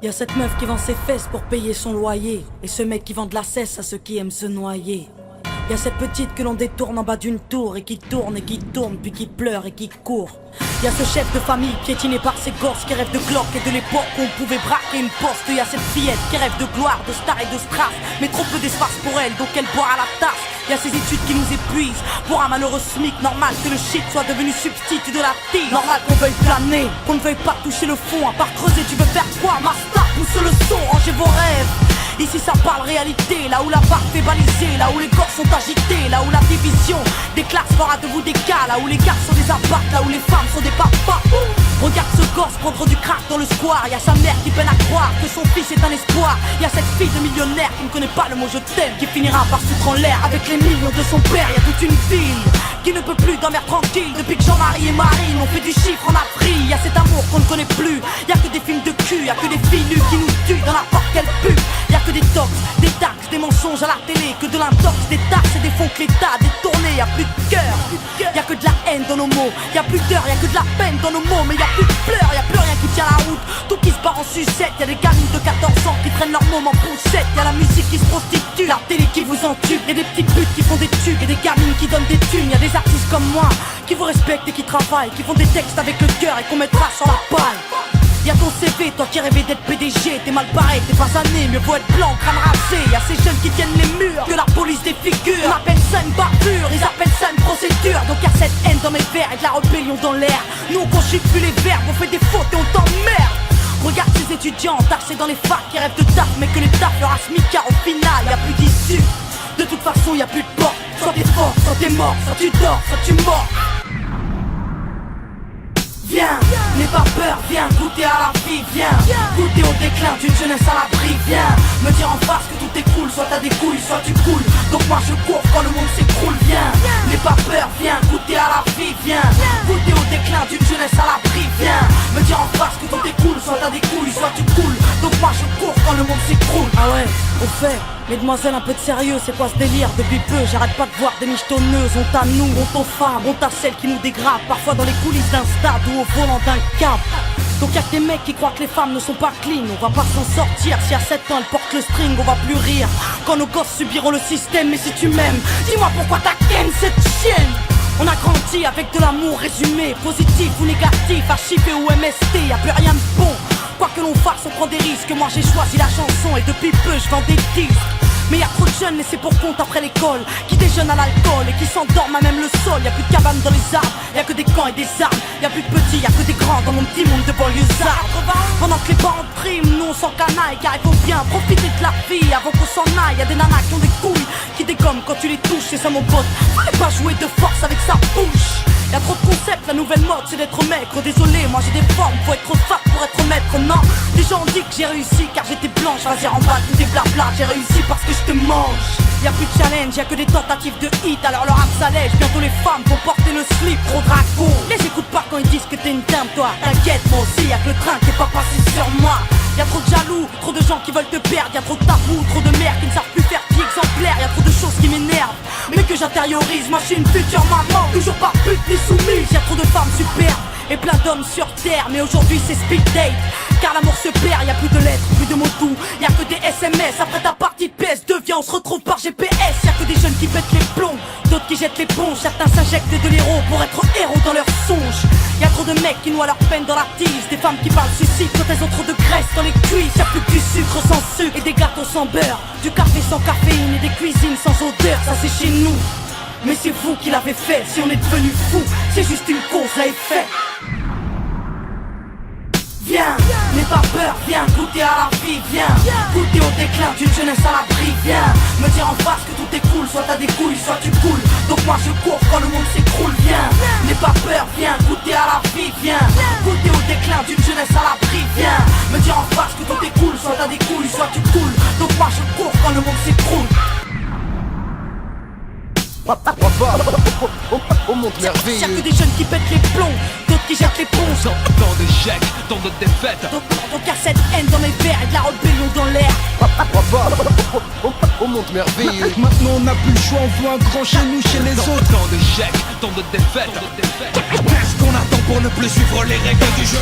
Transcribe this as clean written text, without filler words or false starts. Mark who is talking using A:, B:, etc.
A: Y'a cette meuf qui vend ses fesses pour payer son loyer, et ce mec qui vend de la cesse à ceux qui aiment se noyer. Y'a cette petite que l'on détourne en bas d'une tour, et qui tourne, puis qui pleure et qui court. Y'a ce chef de famille piétiné par ses gosses, qui rêve de Glock et de l'époque où on pouvait braquer une poste. Y'a cette fillette qui rêve de gloire, de star et de strass, mais trop peu d'espace pour elle, donc elle boit à la tasse. Y'a ces études qui nous épuisent, pour un malheureux SMIC. Normal que le shit soit devenu substitut de la tille. Normal qu'on veuille planer, qu'on ne veuille pas toucher le fond. À part creuser, tu veux faire quoi? Master, pousse le son, rangez vos rêves. Ici ça parle réalité, là où la barre fait baliser, là où les corps sont agités, là où la division des classes fera de vous des cas, là où les gars sont des apparts, là où les femmes sont des papas. Regarde ce gosse prendre du crack dans le square. Y'a sa mère qui peine à croire que son fils est un espoir. Y'a cette fille de millionnaire qui ne connaît pas le mot je t'aime, qui finira par se foutre en l'air avec les millions de son père. Y'a toute une ville qui ne peut plus dormir tranquille depuis que Jean-Marie et Marine ont fait du chiffre en Afrique. Y'a cet amour qu'on ne connaît plus, y'a que des films de cul, y'a que des filles nues qui nous tuent dans n'importe quelle pub. Y'a que des tox, des taxes, des mensonges à la télé, que de l'intox, des taxes et des fonds que l'État a détournés. Y'a plus de cœur, y'a que de la haine dans nos mots. Y'a plus d'heures, y'a que de la peine dans nos mots. Mais y'a plus de pleurs, y'a plus rien qui tient la route. Tout qui se barre en sucette, y'a des gamines de 14 ans qui traînent leur môme en poussette. Y'a la musique qui se prostitue, la télé qui vous entube. Y'a des petites putes qui font des tubes, y'a des gamines qui donnent des thunes. Y'a des artistes comme moi qui vous respectent et qui travaillent, qui font des textes avec le cœur et qu'on mettra sur la paille. Y'a ton CV, toi qui rêvais d'être PDG, t'es mal barré, t'es pas né, mieux vaut être blanc, crâne rasé. Y'a ces jeunes qui tiennent les murs, que la police défigure. On appelle ça une bavure, ils appellent ça une procédure. Donc y'a cette haine dans mes vers et de la rébellion dans l'air. Nous on conjugue plus les verbes, on fait des fautes et on t'emmerde. Regarde ces étudiants taxés dans les facs qui rêvent de taf, mais que les taf leur asmicard au final, y'a plus d'issue. De toute façon y'a plus de porte, soit t'es fort, soit t'es mort, soit tu dors, soit tu mords. Viens, n'aie pas peur, viens goûter à la vie, viens goûter au déclin d'une jeunesse à l'abri, viens me dire en face que tout est cool, soit t'as des couilles, soit tu coules. Donc moi je cours quand le monde s'écroule, viens, n'aie pas peur, viens goûter à la vie, viens goûter au déclin d'une jeunesse à l'abri, viens me dire en face que tout est cool, soit t'as des couilles, soit tu coules. Donc moi je cours quand le monde s'écroule. Ah ouais, au fait, mesdemoiselles, un peu de sérieux, c'est quoi ce délire? Depuis peu, j'arrête pas de voir des michetonneuses. Honte à nous, honte aux femmes, honte à celles qui nous dégradent, parfois dans les coulisses d'un stade ou au volant d'un cab. Donc y'a que des mecs qui croient que les femmes ne sont pas clean. On va pas s'en sortir, si à 7 ans elle porte le string, on va plus rire quand nos gosses subiront le système. Mais si tu m'aimes, dis-moi pourquoi t'as ken cette chienne. On a grandi avec de l'amour résumé, positif ou négatif, archivé ou MST, y'a plus rien de bon. Quoi que l'on fasse, on prend des risques. Moi j'ai choisi la chanson et depuis peu je vends des disques. Mais y'a trop de jeunes laissés pour compte après l'école, qui déjeunent à l'alcool et qui s'endorment à même le sol. Y'a plus de cabanes dans les arbres, y'a que des camps et des armes. Y'a plus de petits, y'a que des grands dans mon petit monde de banlieusards. Pendant que les parents priment, nous on s'en canaille, car il faut bien profiter de la vie avant qu'on s'en aille. Y'a des nanas qui ont des couilles, qui dégomment quand tu les touches, c'est ça mon pote. Fallait pas jouer de force avec sa bouche. Y'a trop de concepts, la nouvelle mode c'est d'être maigre. Désolé, moi j'ai des formes, faut être fat pour être maître. Non, les gens ont dit que j'ai réussi car j'étais blanche. Vas-y remballe tout des blabla, j'ai réussi parce que je te mange. Y'a plus de challenge, y'a que des tentatives de hit. Alors leur rap s'allège, bientôt les femmes vont porter le slip. Trop dragon, les écoute pas quand ils disent que t'es une dame toi. T'inquiète, moi aussi y'a que le train qui est pas passé sur moi. Y'a trop de jaloux, trop de gens qui veulent te perdre. Y'a trop de tabous, trop de mères qui ne savent plus faire vie exemplaire. Y'a trop de choses qui m'énervent, mais que j'intériorise. Moi je suis une future maman, toujours pas pute ni soumise. Y'a trop de femmes superbes et plein d'hommes sur terre. Mais aujourd'hui c'est speed date, car l'amour se perd. Y'a plus de lettres, plus de mots doux, y'a que des SMS. Après ta partie de PS2, viens on se retrouve par GPS. Y'a que des jeunes qui pètent les plombs, d'autres qui jettent l'éponge. Certains s'injectent de l'héros pour être héros dans leurs songes. Y'a trop de mecs qui noient leur peine dans la tise, des femmes qui parlent suicide quand elles ont trop de graisse dans les cuisses. Y'a plus que du sucre sans sucre et des gâteaux sans beurre, du café sans caféine et des cuisines sans odeur. Ça c'est chez nous, mais c'est vous qui l'avez fait. Si on est devenu fou, c'est juste une cause à effet. Viens, n'aie pas peur, viens goûter à la vie, viens goûter au déclin d'une jeunesse à l'abri, viens me dire en face que tout est cool, soit t'as des couilles, soit tu coules. Donc moi je cours quand le monde s'écroule, viens n'aie pas peur, viens goûter à la vie, viens goûter au déclin d'une jeunesse à l'abri, viens me dire en face que tout est cool, soit t'as des couilles, soit tu coules. Donc moi je cours quand le monde s'écroule.
B: Au monde merveilleux.
A: Y'a que des jeunes qui pètent les plombs, d'autres qui jettent l'éponge.
C: Tant d'échecs, tant de défaites.
A: Donc y'a cette haine dans mes vers et de la rébellion dans l'air.
B: Au monde merveilleux.
D: Maintenant on n'a plus le choix, on veut un grand chez nous, chez les autres.
C: Tant d'échecs, tant de défaites.
D: Qu'est-ce qu'on attend pour ne plus suivre les règles du jeu?